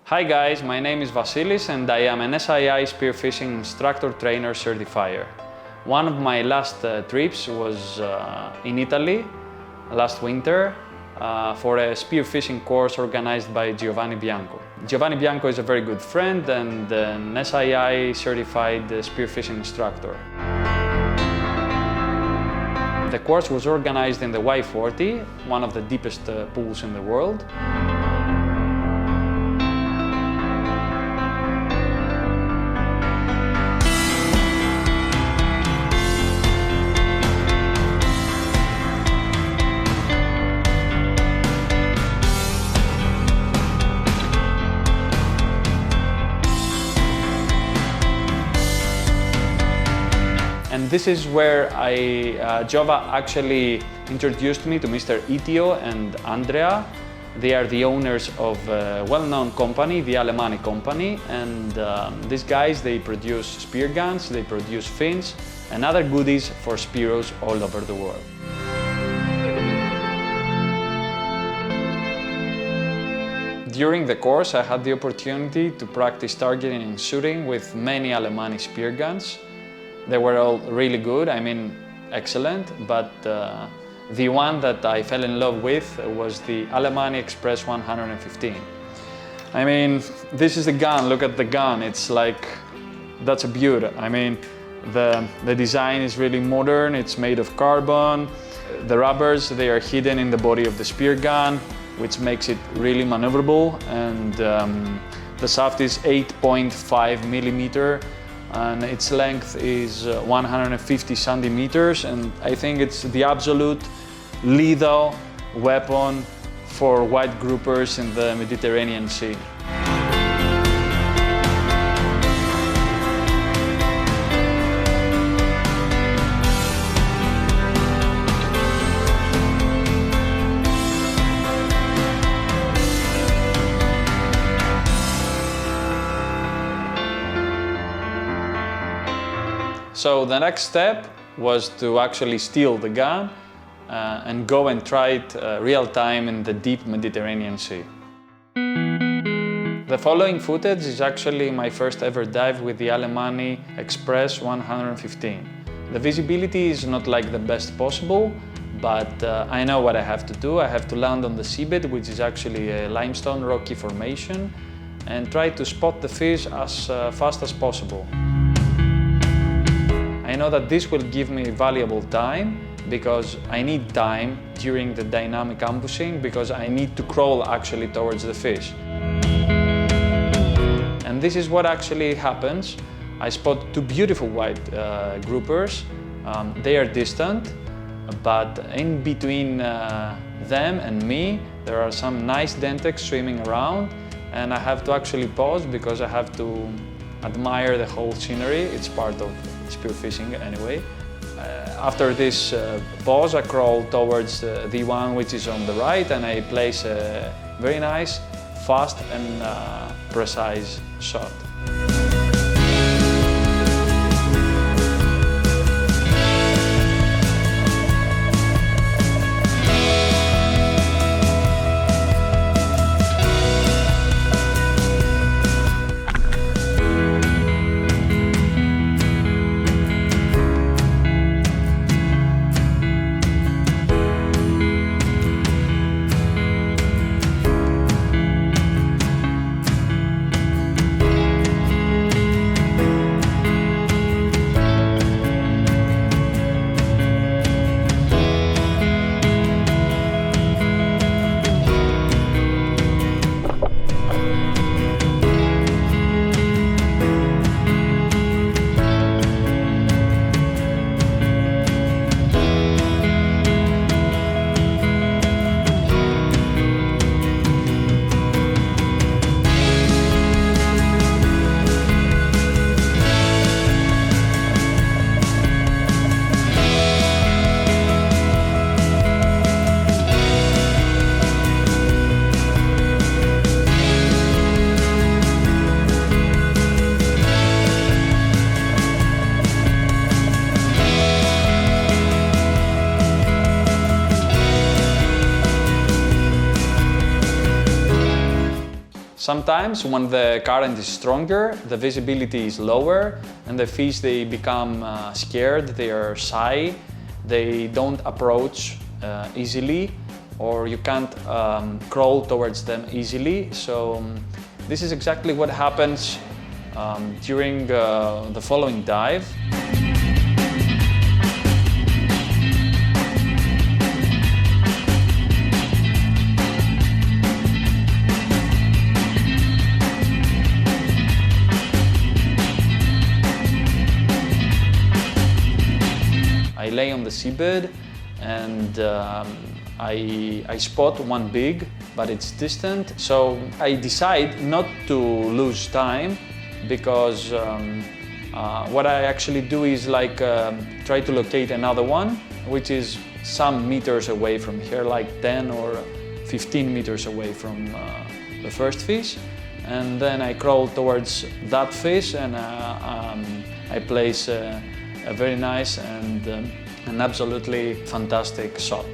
Hi guys, my name is Vassilis and I am an SII spearfishing instructor trainer certifier. One of my last trips was in Italy last winter for a spearfishing course organized by Giovanni Bianco. Giovanni Bianco is a very good friend and an SII certified spearfishing instructor. The course was organized in the Y40, one of the deepest pools in the world. And this is where Giova actually introduced me to Mr. Itio and Andrea. They are the owners of a well-known company, the ALEMANNI company, and these guys, they produce spear guns, they produce fins and other goodies for spearos all over the world. During the course, I had the opportunity to practice targeting and shooting with many ALEMANNI spear guns. They were all really good, I mean, excellent, but the one that I fell in love with was the Alemanni Express 115. I mean, this is the gun, look at the gun, it's like, that's a beauty. I mean, the design is really modern, it's made of carbon. The rubbers, they are hidden in the body of the spear gun, which makes it really maneuverable, and the shaft is 8.5 millimeter. And its length is 150 centimeters, and I think it's the absolute lethal weapon for white groupers in the Mediterranean Sea. So the next step was to actually steal the gun and go and try it real time in the deep Mediterranean Sea. The following footage is actually my first ever dive with the Alemanni Express 115. The visibility is not like the best possible, but I know what I have to do. I have to land on the seabed, which is actually a limestone rocky formation, and try to spot the fish as fast as possible. I know that this will give me valuable time because I need time during the dynamic ambushing because I need to crawl actually towards the fish. And this is what actually happens. I spot two beautiful white groupers. They are distant, but in between them and me there are some nice dentecs swimming around, and I have to actually pause because I have to admire the whole scenery. It's part of spearfishing anyway. After this pause, I crawl towards the one which is on the right, and I place a very nice, fast and precise shot. Sometimes when the current is stronger, the visibility is lower and the fish, they become scared, they are shy, they don't approach easily, or you can't crawl towards them easily. So this is exactly what happens during the following dive. I lay on the seabed and I spot one big, but it's distant. So I decide not to lose time, because what I actually do is like try to locate another one, which is some meters away from here, like 10 or 15 meters away from the first fish. And then I crawl towards that fish and I place a very nice and an absolutely fantastic shot.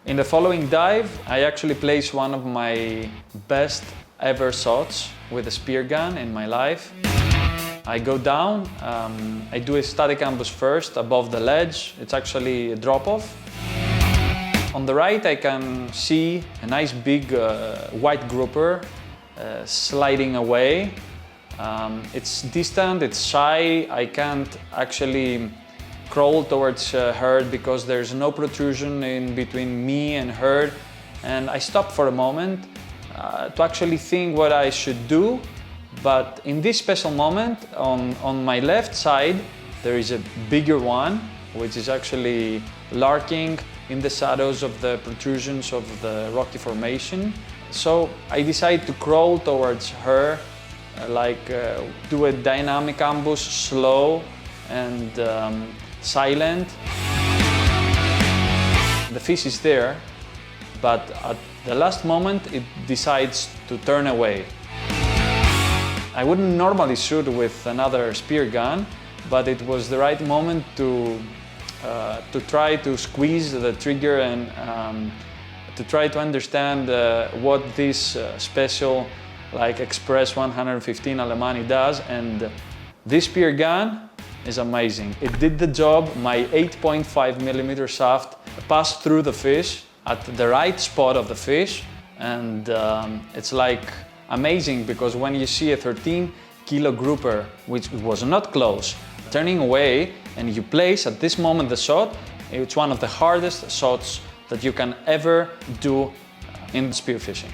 In the following dive, I actually place one of my best ever shots with a spear gun in my life. I go down, I do a static ambush first above the ledge. It's actually a drop-off. On the right, I can see a nice big white grouper sliding away. It's distant, it's shy. I can't actually crawl towards her because there's no protrusion in between me and her. And I stop for a moment to actually think what I should do. But in this special moment, on my left side, there is a bigger one, which is actually lurking in the shadows of the protrusions of the rocky formation. So I decide to crawl towards her, do a dynamic ambush, slow and silent. The fish is there, but at the last moment it decides to turn away. I wouldn't normally shoot with another spear gun, but it was the right moment to try to squeeze the trigger and to try to understand what this special Express 115 Alemanni does. And this spear gun is amazing. It did the job. My 8.5mm shaft passed through the fish at the right spot of the fish, and it's amazing, because when you see a 13-kilo grouper, which was not close, turning away, and you place at this moment the shot, it's one of the hardest shots that you can ever do in spearfishing.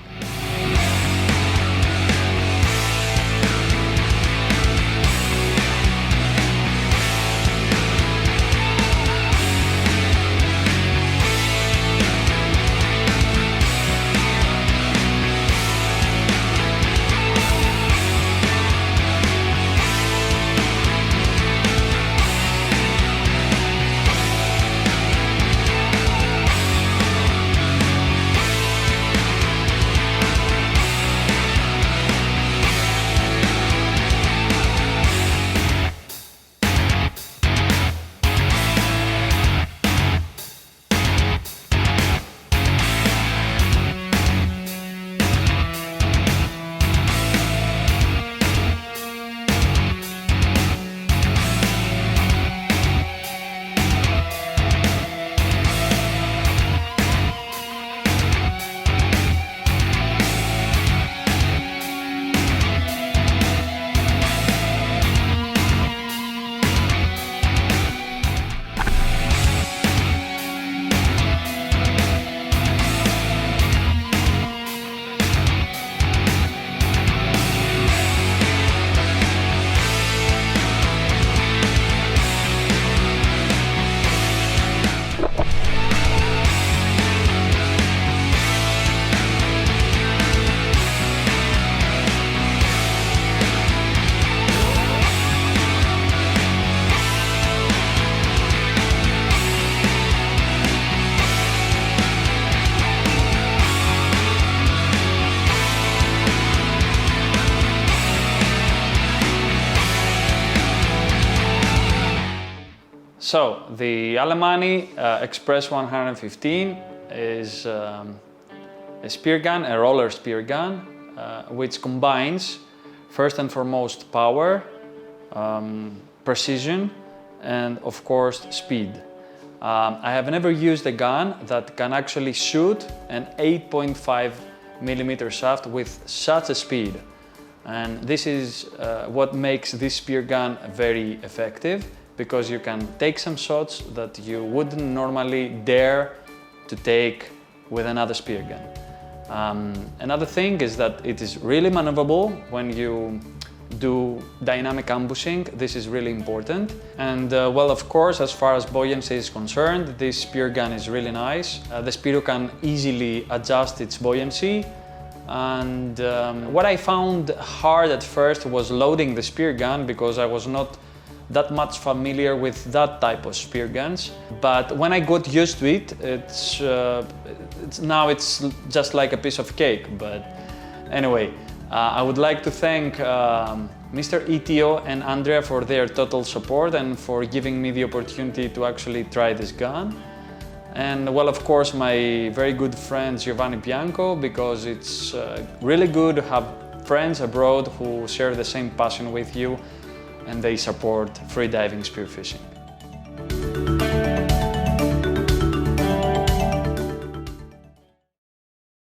So the Alemanni Express 115 is a spear gun, a roller spear gun, which combines first and foremost power, precision, and of course speed. I have never used a gun that can actually shoot an 8.5mm shaft with such a speed. And this is what makes this spear gun very effective, because you can take some shots that you wouldn't normally dare to take with another spear gun. Another thing is that it is really maneuverable when you do dynamic ambushing. This is really important. And well, of course, as far as buoyancy is concerned, this spear gun is really nice. The spearo can easily adjust its buoyancy. And what I found hard at first was loading the spear gun, because I was not that much familiar with that type of spear guns. But when I got used to it, now it's just like a piece of cake. But anyway, I would like to thank Mr. Itio and Andrea for their total support and for giving me the opportunity to actually try this gun. And well, of course, my very good friend Giovanni Bianco, because it's really good to have friends abroad who share the same passion with you and they support freediving spearfishing.